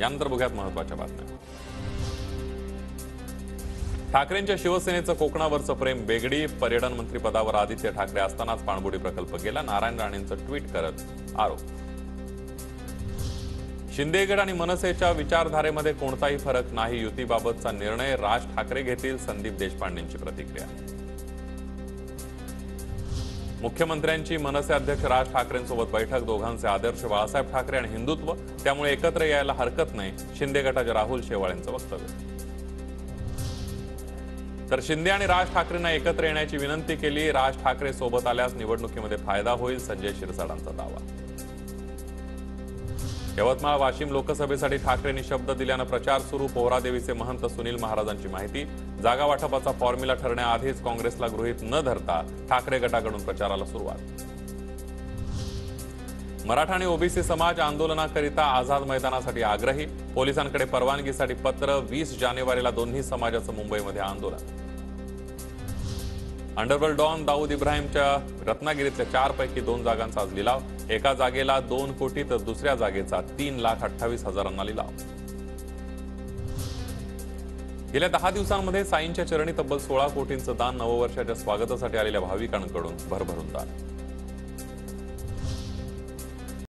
यानंतर बघूयात महत्त्वाच्या बातम्या। ठाकरेंच्या शिवसेनेचं कोकणावरचं प्रेम बेगडी। पर्यटन मंत्री पदावर आदित्य ठाकरे असतानाच पाणबुडी प्रकल्प गेला। नारायण राणेंचं ट्विट करत आरोप। शिंदेगड आणि मनसेच्या विचारधारेमध्ये कोणताही फरक नाही। युतीबाबतचा निर्णय राज ठाकरे घेतील। संदीप देशपांडेंची प्रतिक्रिया। मुख्यमंत्र्यांची मनसे अध्यक्ष राज ठाकरेंसोबत बैठक। दोघांचे आदर्श बाळासाहेब ठाकरे आणि हिंदुत्व, त्यामुळे एकत्र यायला हरकत नाही। शिंदे गटाच्या राहुल शेवाळेंचं वक्तव्य। तर शिंदे आणि राज ठाकरेंना एकत्र येण्याची विनंती केली। राज ठाकरे सोबत आल्यास निवडणुकीमध्ये फायदा होईल, संजय शिरसाटांचा दावा। यवतमाळ वाशिम लोकसभेसाठी ठाकरेंनी शब्द दिल्यानं प्रचार सुरू। पोहरादेवीचे महंत सुनील महाराजांची माहिती। जागा वाटपाचा फॉर्म्युला ठरण्याआधीच काँग्रेसला गृहीत न धरता ठाकरे गटाकडून प्रचाराला सुरुवात। मराठा आणि ओबीसी समाज आंदोलनाकरिता आझाद मैदानासाठी आग्रही। पोलिसांकडे परवानगीसाठी पत्र। 20 जानेवारीला दोन्ही समाजाचं मुंबईमध्ये आंदोलन। अंडरवर्ल्ड डॉन दाऊद इब्राहिमच्या रत्नागिरीतल्या 4 पैकी 2 जागांचा आज लिलाव। एका जागेला 2 कोटी तर दुसऱ्या जागेचा 3,28,000 लिलाव। गेल्या 10 दिवसांमध्ये साईंच्या चरणी तब्बल 16 कोटींचं दान। नववर्षाच्या स्वागतासाठी आलेल्या भाविकांकडून भरभरून दान।